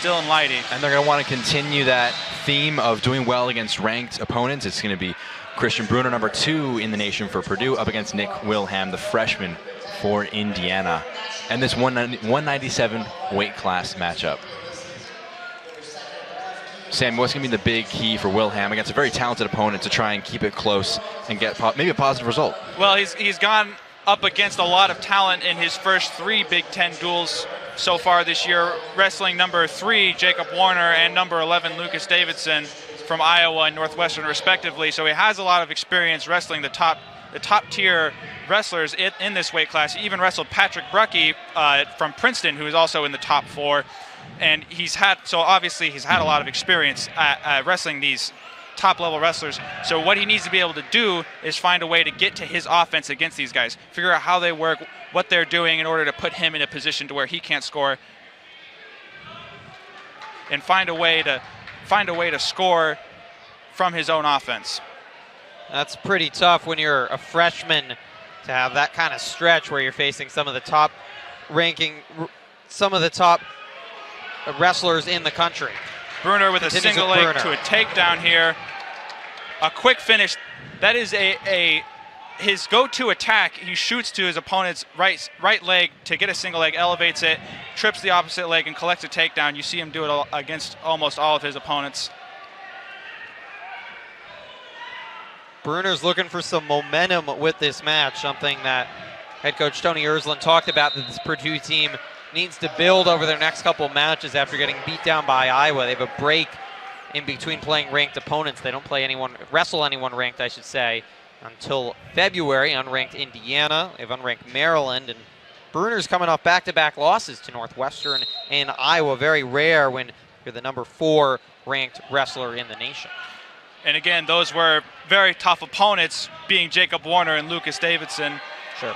still in lighty. And they're going to want to continue that theme of doing well against ranked opponents. It's going to be Christian Brunner, number 2 in the nation for Purdue, up against Nick Willham, the freshman for Indiana. And this 197 weight class matchup. Sam, what's going to be the big key for Willham against a very talented opponent to try and keep it close and get maybe a positive result? Well, he's gone up against a lot of talent in his first 3 Big Ten duels so far this year, wrestling number 3 Jacob Warner and number 11 Lucas Davidson from Iowa and Northwestern respectively. So he has a lot of experience wrestling the top tier wrestlers in this weight class. He even wrestled Patrick Bruckey from Princeton, who is also in the top 4. And obviously he's had a lot of experience at wrestling these top-level wrestlers. So what he needs to be able to do is find a way to get to his offense against these guys, figure out how they work, what they're doing in order to put him in a position to where he can't score, and find a way to score from his own offense. That's pretty tough when you're a freshman to have that kind of stretch where you're facing some of the top wrestlers in the country. Brunner with a single leg to a takedown here. A quick finish. That is his go-to attack. He shoots to his opponent's right leg to get a single leg, elevates it, trips the opposite leg, and collects a takedown. You see him do it against almost all of his opponents. Brunner's looking for some momentum with this match, something that head coach Tony Ersland talked about that this Purdue team needs to build over their next couple matches after getting beat down by Iowa. They have a break in between playing ranked opponents. They don't wrestle anyone ranked, I should say, until February. Unranked Indiana, they have unranked Maryland, and Brunner's coming off back-to-back losses to Northwestern and Iowa. Very rare when you're the number 4 ranked wrestler in the nation. And again, those were very tough opponents, being Jacob Warner and Lucas Davidson. Sure.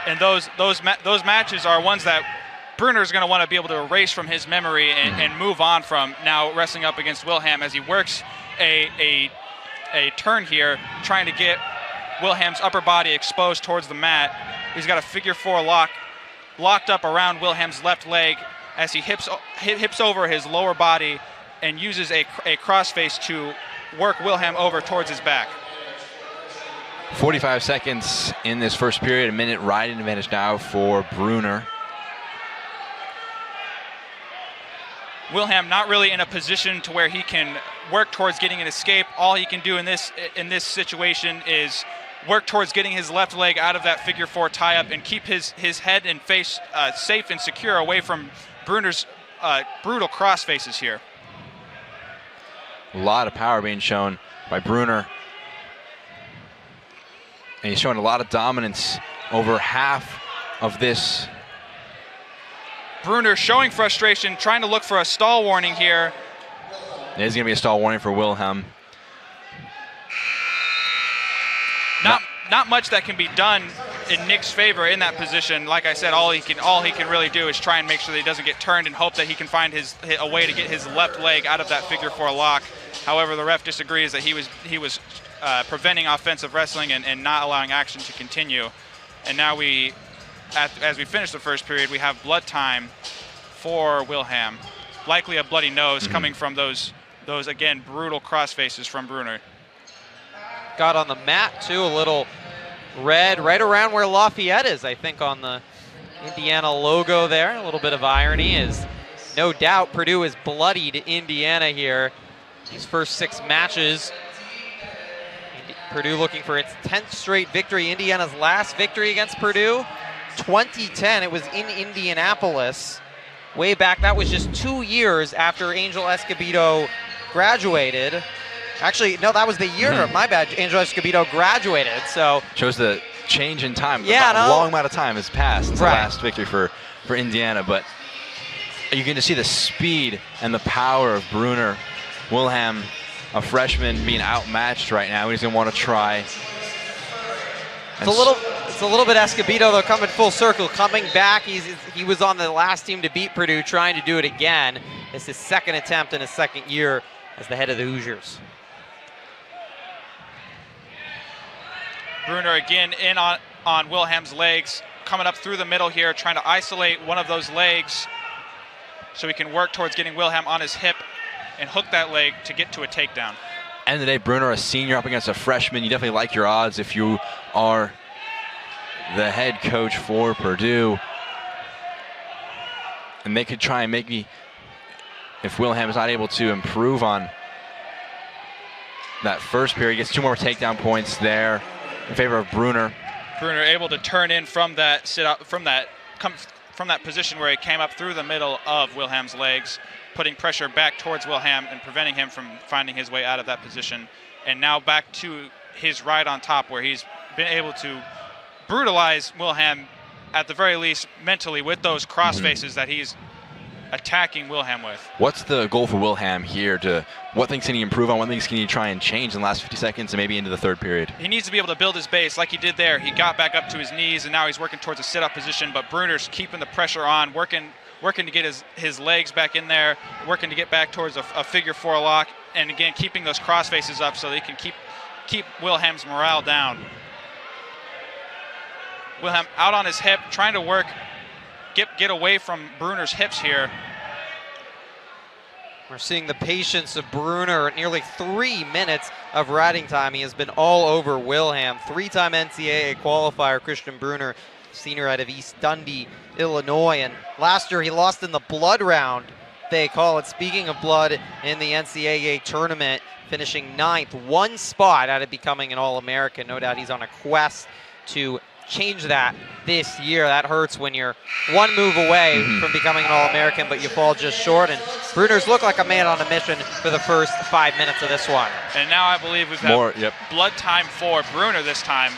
And those matches are ones that Brunner's going to want to be able to erase from his memory and move on from. Now wrestling up against Willham as he works a turn here, trying to get Willham's upper body exposed towards the mat. He's got a figure 4 locked up around Willham's left leg as he hips over his lower body and uses a crossface to work Willham over towards his back. 45 seconds in this first period, a minute riding advantage now for Brunner. Willham not really in a position to where he can work towards getting an escape. All he can do in this situation is work towards getting his left leg out of that figure 4 tie-up and keep his head and face safe and secure away from Brunner's brutal cross faces here. A lot of power being shown by Brunner. And he's showing a lot of dominance over half of this. Brunner showing frustration, trying to look for a stall warning here. There's going to be a stall warning for Willham. Not much that can be done in Nick's favor in that position. Like I said, all he can really do is try and make sure that he doesn't get turned and hope that he can find a way to get his left leg out of that figure 4 lock. However, the ref disagrees that he was preventing offensive wrestling and not allowing action to continue. And now as we finish the first period, we have blood time for Willham. Likely a bloody nose coming from those again brutal cross faces from Brunner. Got on the mat too, a little red right around where Lafayette is, I think, on the Indiana logo there. A little bit of irony is no doubt Purdue has bloodied Indiana here. These first 6 matches. Purdue looking for its 10th straight victory. Indiana's last victory against Purdue, 2010. It was in Indianapolis. Way back, that was just 2 years after Angel Escobedo graduated. Actually, no, that was the year, my bad, Angel Escobedo graduated, so. Shows the change in time. Yeah, a long amount of time has passed since the last victory for Indiana, but you're going to see the speed and the power of Brunner. Willham, a freshman, being outmatched right now. He's going to want to try. It's a little bit Escobedo, though, coming full circle, coming back. He was on the last team to beat Purdue, trying to do it again. It's his second attempt in his second year as the head of the Hoosiers. Brunner again in on Willham's legs, coming up through the middle here, trying to isolate one of those legs. so he can work towards getting Willham on his hip and hook that leg to get to a takedown. End of the day, Brunner, a senior up against a freshman. You definitely like your odds if you are the head coach for Purdue. And they could try and make me, if Willham is not able to improve on that first period, he gets 2 more takedown points there in favor of Brunner. Brunner able to turn in from that from that position where he came up through the middle of Willham's legs, putting pressure back towards Willham and preventing him from finding his way out of that position. And now back to his right on top, where he's been able to brutalize Willham, at the very least mentally, with those cross faces that he's attacking Willham with. What's the goal for Willham here? What things can he improve on? What things can he try and change in the last 50 seconds and maybe into the third period? He needs to be able to build his base like he did there. He got back up to his knees, and now he's working towards a sit-up position, but Brunner's keeping the pressure on, working to get his legs back in there, working to get back towards a figure 4 lock, and again, keeping those cross faces up so they can keep Willham's morale down. Willham out on his hip, trying to work, get away from Brunner's hips here. We're seeing the patience of Brunner. Nearly 3 minutes of riding time. He has been all over Willham. 3-time NCAA qualifier Christian Brunner, senior out of East Dundee, Illinois. And last year he lost in the blood round, they call it. Speaking of blood, in the NCAA tournament, finishing 9th, 1 spot out of becoming an All-American. No doubt he's on a quest to change that this year. That hurts when you're 1 move away from becoming an All-American, but you fall just short. And Brunner's looked like a man on a mission for the first 5 minutes of this one. And now I believe we've got blood time for Brunner this time.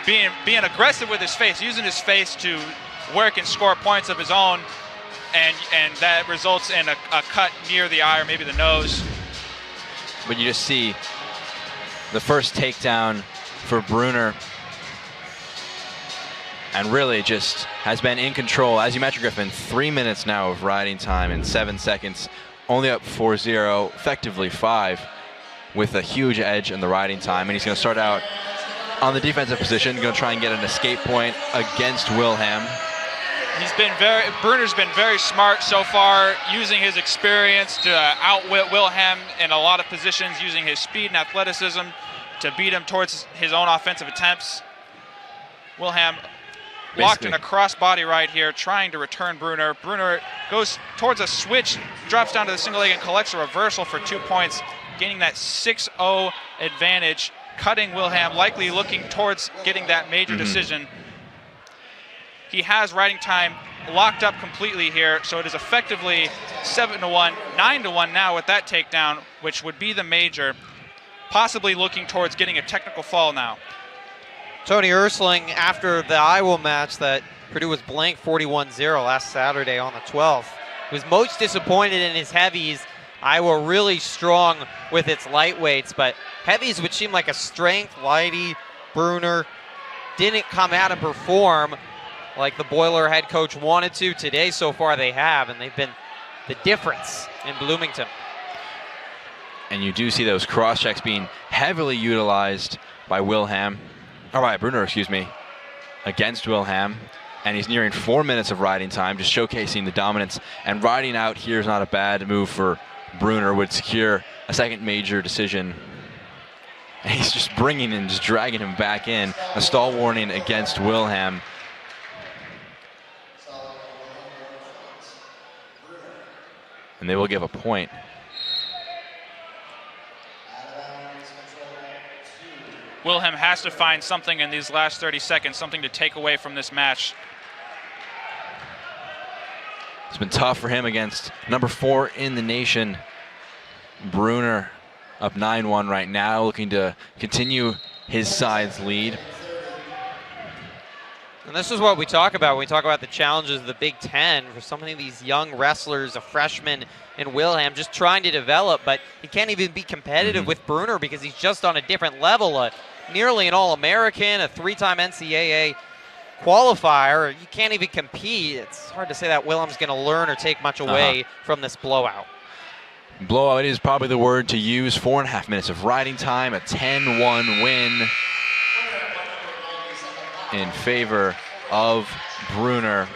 Being aggressive with his face, using his face to work and score points of his own, and that results in a cut near the eye or maybe the nose. But you just see the first takedown for Brunner, and really just has been in control. As you mentioned, Griffin, 3 minutes now of riding time in 7 seconds, only up 4-0, effectively 5, with a huge edge in the riding time. And he's going to start out on the defensive position, going to try and get an escape point against Willham. Brunner's been very smart so far, using his experience to outwit Willham in a lot of positions, using his speed and athleticism to beat him towards his own offensive attempts. Willham locked in a cross-body right here, trying to return Brunner. Brunner goes towards a switch, drops down to the single leg and collects a reversal for 2 points, gaining that 6-0 advantage, cutting Willham, likely looking towards getting that major decision. He has riding time locked up completely here, so it is effectively 7-1, 9-1 now with that takedown, which would be the major, possibly looking towards getting a technical fall now. Tony Ersling, after the Iowa match that Purdue was blanked 41-0 last Saturday on the 12th, was most disappointed in his heavies. Iowa really strong with its lightweights, but heavies, which seemed like a strength, Lighty, Brunner, didn't come out and perform like the Boiler head coach wanted to. Today, so far, they have, and they've been the difference in Bloomington. And you do see those cross checks being heavily utilized by Brunner, against Willham. And he's nearing 4 minutes of riding time, just showcasing the dominance. And riding out here is not a bad move for Brunner, would secure a second major decision. And he's just just dragging him back in. A stall warning against Willham. And they will give a point. Willham has to find something in these last 30 seconds, something to take away from this match. It's been tough for him against number 4 in the nation, Brunner, up 9-1 right now, looking to continue his side's lead. And this is what we talk about when we talk about the challenges of the Big Ten for some of these young wrestlers, a freshman in Willham, just trying to develop, but he can't even be competitive with Brunner because he's just on a different level. Nearly an All-American, a 3-time NCAA qualifier. You can't even compete. It's hard to say that Willham's going to learn or take much away from this blowout. Blowout is probably the word to use. 4.5 minutes of riding time, a 10-1 win in favor of Brunner.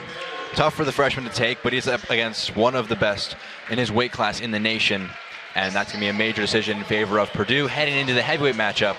tough for the freshman to take, but he's up against one of the best in his weight class in the nation, and that's going to be a major decision in favor of Purdue heading into the heavyweight matchup